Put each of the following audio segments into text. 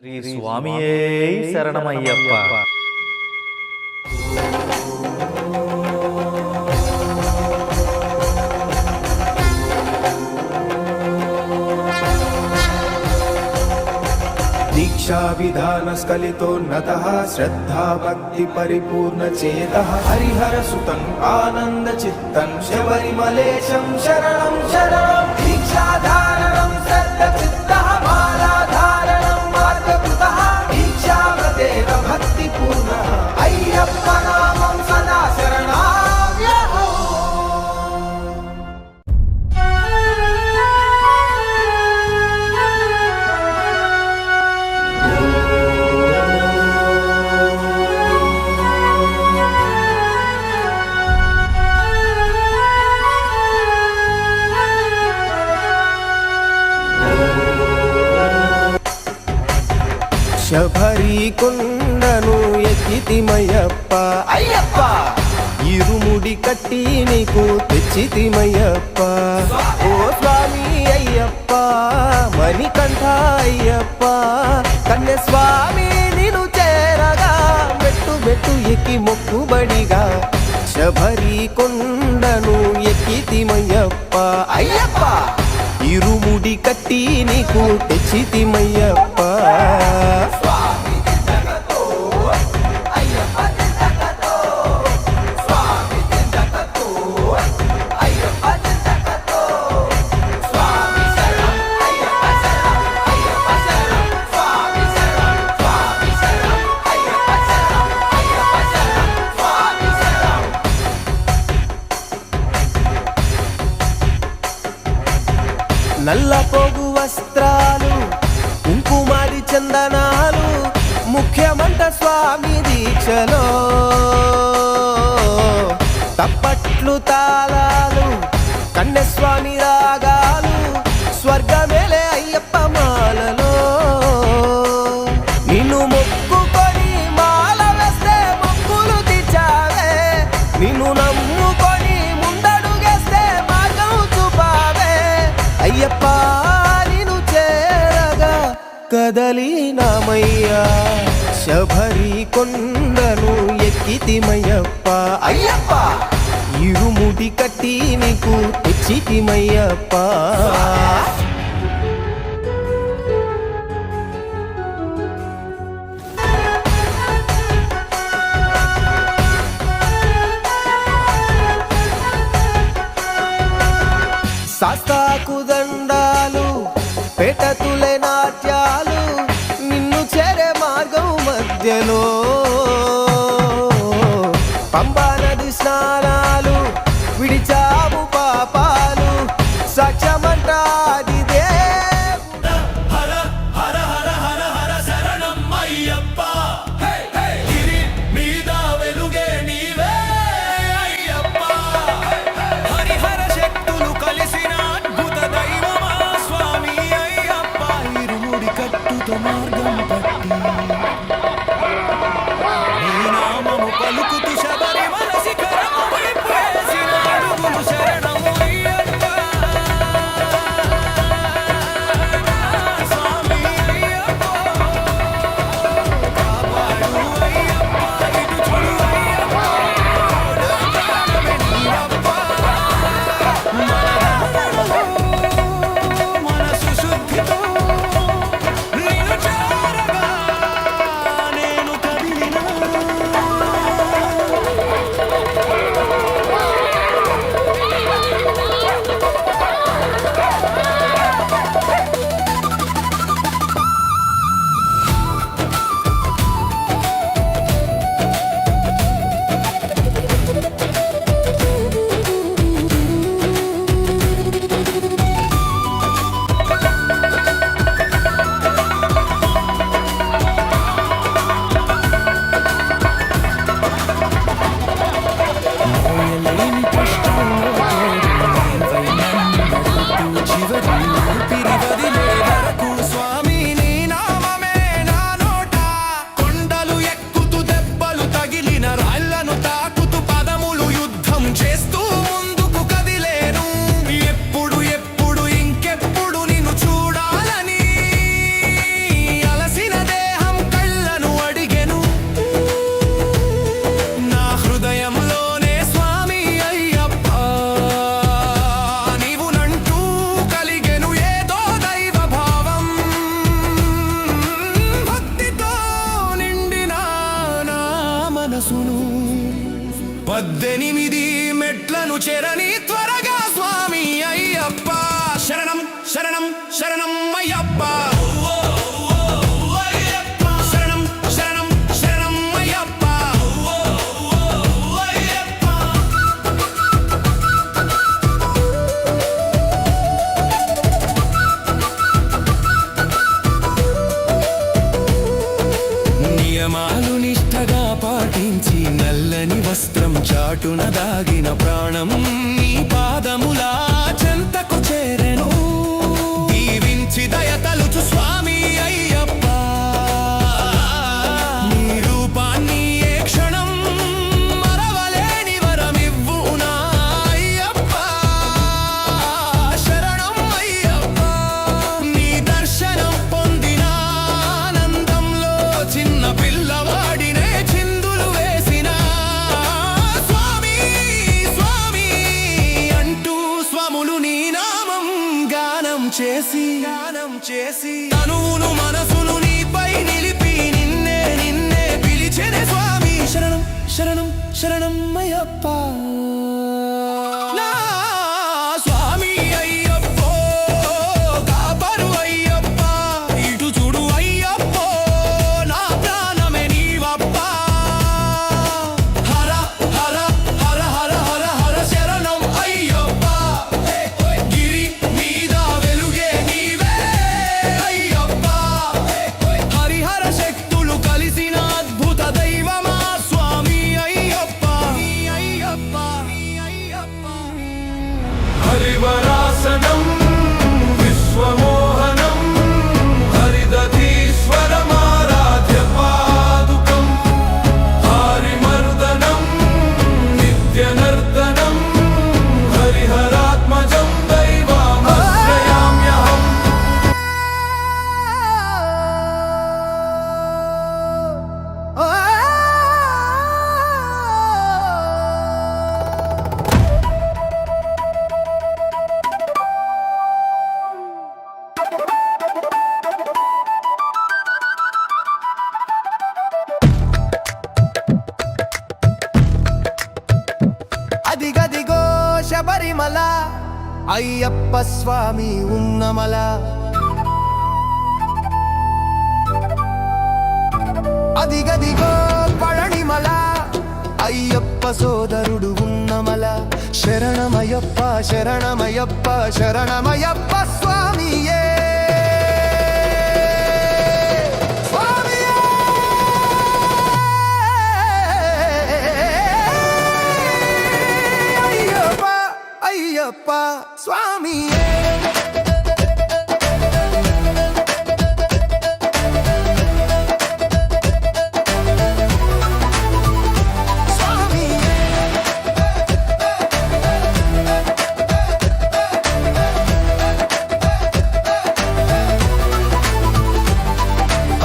శ్రీ స్వామియే శరణమయ్యప్ప. दीक्षा विधान स्खलितोन्नतः श्रद्धा भक्ति परिपूर्ण चेतः हरिहर सुतं आनंद चित्तं शबरिमलेशं शरणं शरणं दीक्षा धारणं श्रद्ध चित्तः माला धारणं मार्गकृतः दीक्षा व्रतेन भक्ति पूर्णः अय्यप्प नामं सदा शरणाम्यहम्. శబరి కొండను ఎక్కితిమయ్యప్ప అయ్యప్ప, ఇరుముడి కట్టి నీకు తెచ్చితిమయ్యప్ప. ఓ స్వామి అయ్యప్ప, మణికంఠ అయ్యప్ప, కన్యస్వామి నిన్ను చేరగా మెట్టు మెట్టు ఎక్కి మొక్కుబడిగా శబరి కొండను ఎక్కితిమయ్యప్ప అయ్యప్ప, ఇరుముడి కట్టి నీకు తెచ్చితిమయ్యప్ప. నల్ల పోగు వస్త్రాలు, కుంకుమాది చందనాలు, ముఖ్యమంట స్వామి దీక్షలో తప్పట్లు తాళాలు, కన్యస్వామి రాగాలు, స్వర్గమేలే అయ్యప్ప మాలలో. నిన్ను మొక్కుకొని మాల వేస్తే మొక్కులు తీర్చావే, నిన్ను నమ్ముకొని ముందడుగేస్తే మార్గం చూపావే అయ్యప్ప. నిన్ను చేరగా కదలినామయ్యా, శబరి కొండను ఎక్కితిమయ్యప్ప అయ్యప్ప, ఇరుముడి కట్టి నీకు తెచ్చితిమయ్యప్ప. శాస్త్రాకు దండాలు, పేటతులే నాట్యాలు, నిన్ను చేరే మార్గం మధ్యలో పంబా నది స్నానాలు, విడిచావు పాపాలు, సాక్ష్యమంటాది దేవుడా. హర హర హర హర హర శరణం అయ్యప్ప, గిరి మీద వెలుగే నీవే అయ్యప్ప. హరిహర శక్తులు కలిసిన అద్భుత దైవమా స్వామి అయ్యప్ప, ఇరుముడి కట్టుతో మార్గం పట్టి నీ నామము పలుకుతూ శబరిమల శిఖరము వైపు వేసిన అడుగులు శరణం అయ్యప్ప. స్వామి అయ్యప్ప, కాపాడు అయ్యప్ప, ఇటు చూడు అయ్యప్ప, నీయప్ప. మన ధారణలో, మనసు శుద్ధితో నిన్ను చేరగా 18 మెట్లను చేరని త్వరగా స్వామి అయ్యప్ప శరణం శరణం శరణం అయ్యప్ప శరణం శరణం శరణం అయ్యప్ప నియమాలు నిష్టగా పాటించి నల్లని వస్త్రం చాటున దాగిన ప్రాణం నీ పాదముల చెంతకు చేరెను దీవించి దయ తలుచు స్వామి అయ్యప్ప నీ రూపాన్ని ఏ క్షణం మరవలేని వరమివ్వు నా అయ్యప్ప శరణం అయ్యప్ప నీ దర్శనం పొందిన ఆనందంలో చిన్న పిల్లవాడినే చిందులు వేసిన స్వామి స్వామి అంటూ స్వాములు నీ నామం గానం చేసి తనువును మనసును నీపై నిలిపి నిన్నే నిన్నే పిలిచెనే స్వామి శరణం శరణం శరణం అయ్యప్ప నా స్వామి అయ్యప్ప కాపరు అయ్యప్ప ఇటు చూడు అయ్యప్ప నా ప్రాణమే నీవప్ప హర హర హర హర హర హర శరణం అయ్యప్ప గిరి మీద వెలుగే నీవే అయ్యప్ప హరిహర శక్తులు కలిసిన అద్భుత దైవమా స్వామి అయ్యప్ప హరివరాసనం విశ్వమోహనం హరిదధీశ్వరమారాధ్య పాదుకం హారిమర్దనం నిత్యనర్దనం హరిహరాత్మజం దైవామశ్రయామ్యహం అదిగదిగో శబరిమల అయ్యప్ప స్వామి ఉన్నమల అదిగదిగో పళనిమల అయ్యప్ప సోదరుడు ఉన్నమల శరణమయ్యప్ప శరణమయ్యప్ప శరణమయ్యప్ప స్వామియే స్వామియే అయ్యప్ప అయ్యప్ప స్వామియే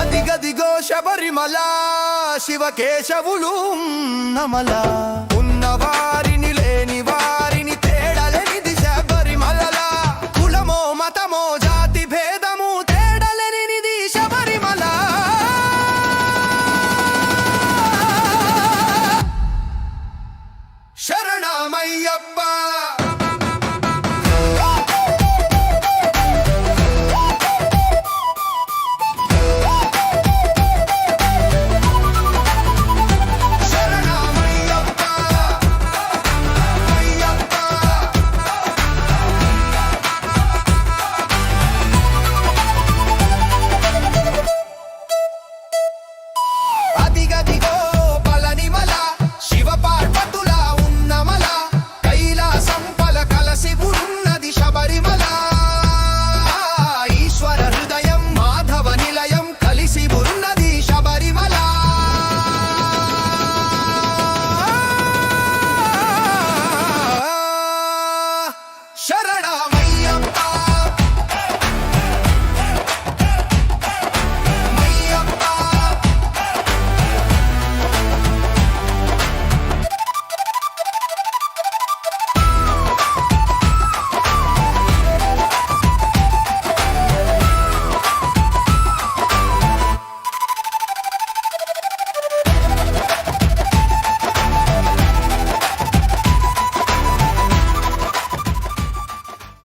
అదిగదిగో శబరిమల శివకేశవులు నమల